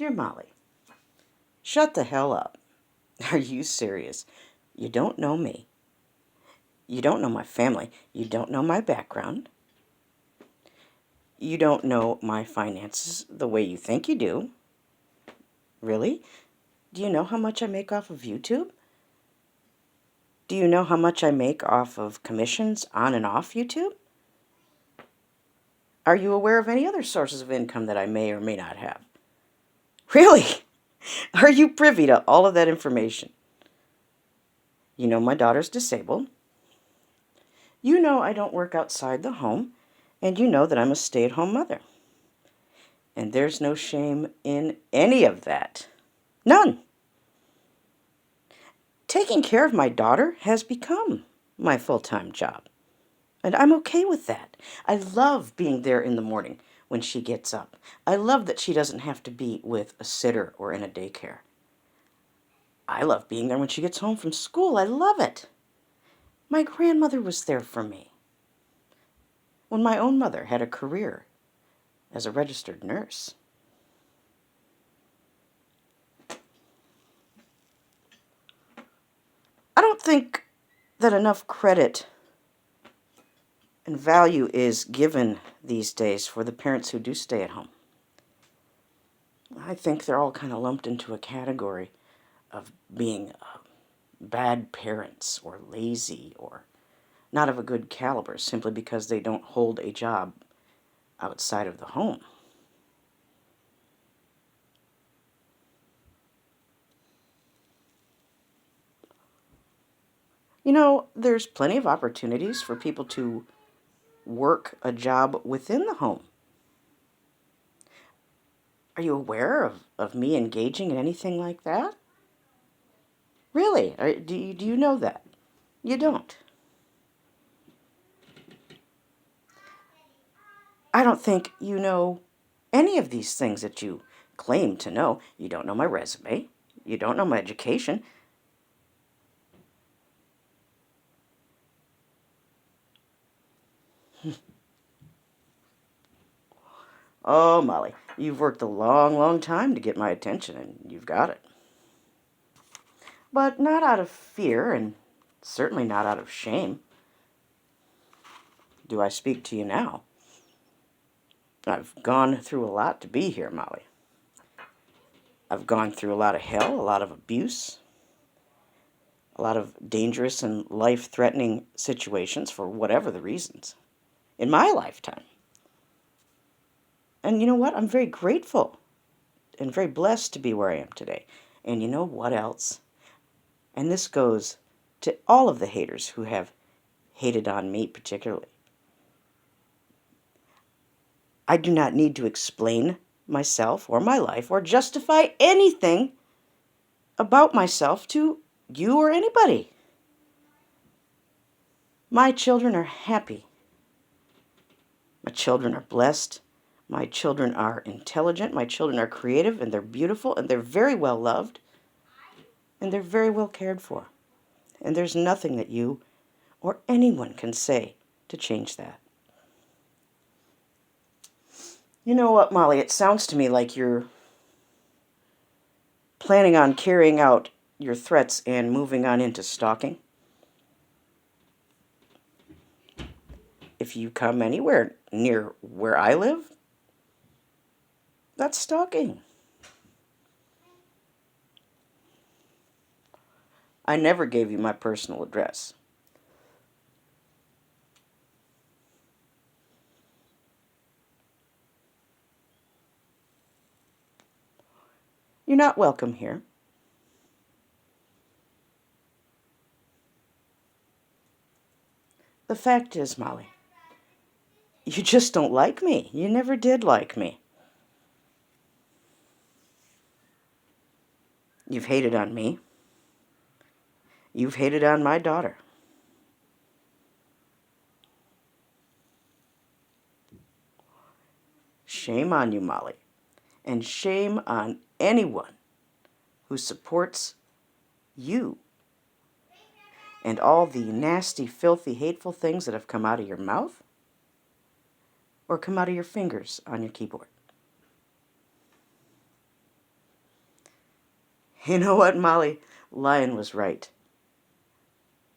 Dear Molly, shut the hell up. Are you serious? You don't know me. You don't know my family. You don't know my background. You don't know my finances the way you think you do. Really? Do you know how much I make off of YouTube? Do you know how much I make off of commissions on and off YouTube? Are you aware of any other sources of income that I may or may not have? Really? Are you privy to all of that information? You know my daughter's disabled. You know I don't work outside the home, and you know that I'm a stay-at-home mother. And there's no shame in any of that. None. Taking care of my daughter has become my full-time job. And I'm okay with that. I love being there in the morning when she gets up. I love that she doesn't have to be with a sitter or in a daycare. I love being there when she gets home from school. I love it. My grandmother was there for me when my own mother had a career as a registered nurse. I don't think that enough credit and value is given these days for the parents who do stay at home. I think they're all kind of lumped into a category of being bad parents or lazy or not of a good caliber simply because they don't hold a job outside of the home. You know, there's plenty of opportunities for people to work a job within the home. Are you aware of me engaging in anything like that? Really? Do you know that? You don't. I don't think you know any of these things that you claim to know. You don't know my resume. You don't know my education. Oh, Molly, you've worked a long, long time to get my attention, and you've got it. But not out of fear, and certainly not out of shame. Do I speak to you now? I've gone through a lot to be here, Molly. I've gone through a lot of hell, a lot of abuse, a lot of dangerous and life-threatening situations for whatever the reasons in my lifetime. And you know what? I'm very grateful and very blessed to be where I am today. And you know what else? And this goes to all of the haters who have hated on me particularly. I do not need to explain myself or my life or justify anything about myself to you or anybody. My children are happy. My children are blessed. My children are intelligent. My children are creative, and they're beautiful, and they're very well loved, and they're very well cared for. And there's nothing that you or anyone can say to change that. You know what, Molly? It sounds to me like you're planning on carrying out your threats and moving on into stalking. If you come anywhere near where I live, that's stalking. I never gave you my personal address. You're not welcome here. The fact is, Molly, you just don't like me. You never did like me. You've hated on me. You've hated on my daughter. Shame on you, Molly. And shame on anyone who supports you and all the nasty, filthy, hateful things that have come out of your mouth or come out of your fingers on your keyboard. You know what, Molly? Lion was right.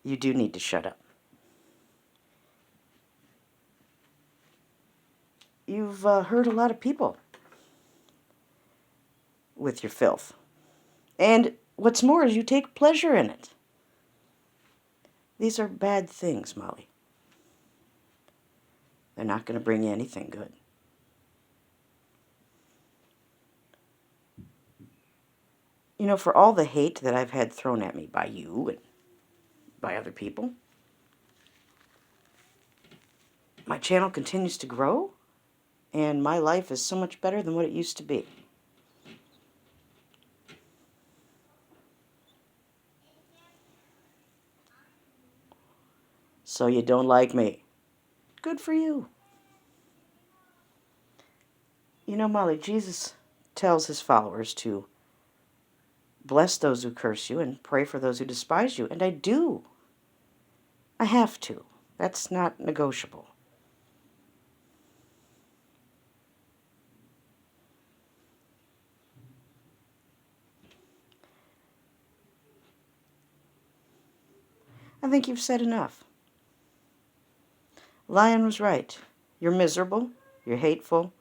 You do need to shut up. You've hurt a lot of people with your filth. And what's more is you take pleasure in it. These are bad things, Molly. They're not going to bring you anything good. You know, for all the hate that I've had thrown at me by you and by other people, my channel continues to grow, and my life is so much better than what it used to be. So you don't like me. Good for you. You know, Molly, Jesus tells his followers to bless those who curse you and pray for those who despise you. And I do. I have to. That's not negotiable. I think you've said enough. Lion was right. You're miserable. You're hateful.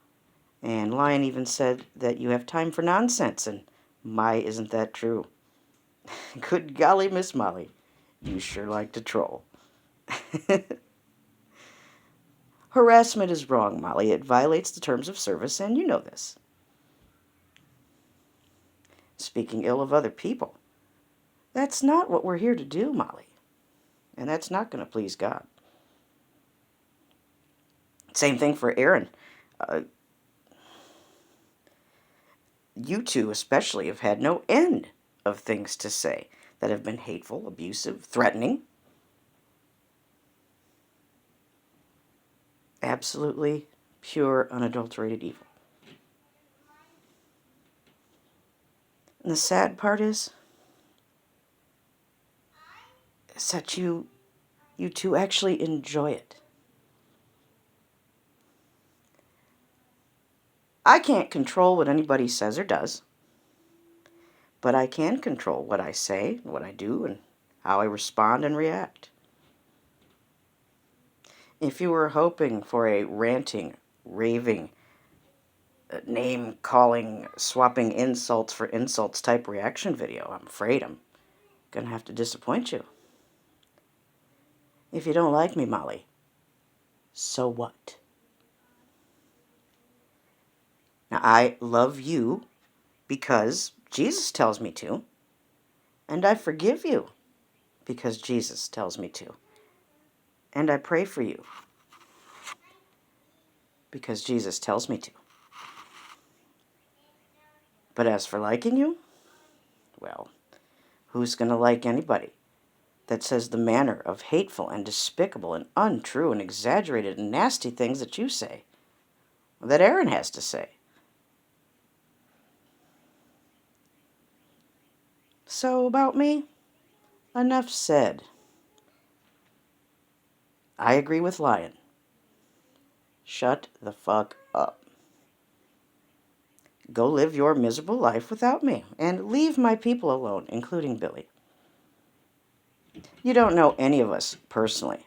And Lion even said that you have time for nonsense. And my, isn't that true? Good golly, Miss Molly. You sure like to troll. Harassment is wrong, Molly. It violates the terms of service, and you know this. Speaking ill of other people. That's not what we're here to do, Molly. And that's not going to please God. Same thing for Aaron. You two especially have had no end of things to say that have been hateful, abusive, threatening. Absolutely pure, unadulterated evil. And the sad part is that you two actually enjoy it. I can't control what anybody says or does, but I can control what I say, what I do, and how I respond and react. If you were hoping for a ranting, raving, name-calling, swapping insults for insults type reaction video, I'm afraid I'm going to have to disappoint you. If you don't like me, Molly, so what? Now, I love you because Jesus tells me to, and I forgive you because Jesus tells me to, and I pray for you because Jesus tells me to. But as for liking you, well, who's going to like anybody that says the manner of hateful and despicable and untrue and exaggerated and nasty things that you say, that Aaron has to say? So about me, enough said. I agree with Lion. Shut the fuck up. Go live your miserable life without me, and leave my people alone, including Billy. You don't know any of us personally.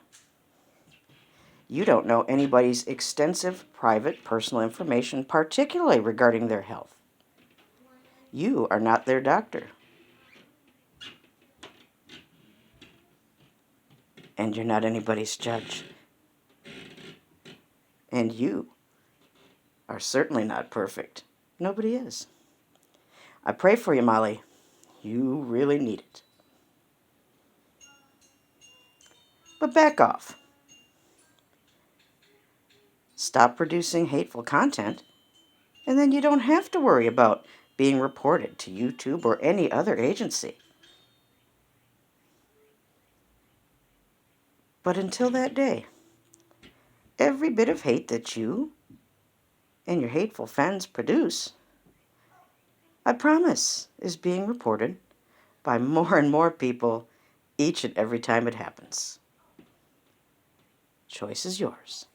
You don't know anybody's extensive, private, personal information, particularly regarding their health. You are not their doctor. And you're not anybody's judge. And you are certainly not perfect. Nobody is. I pray for you, Molly. You really need it. But back off. Stop producing hateful content, and then you don't have to worry about being reported to YouTube or any other agency. But until that day, every bit of hate that you and your hateful fans produce, I promise, is being reported by more and more people each and every time it happens. Choice is yours.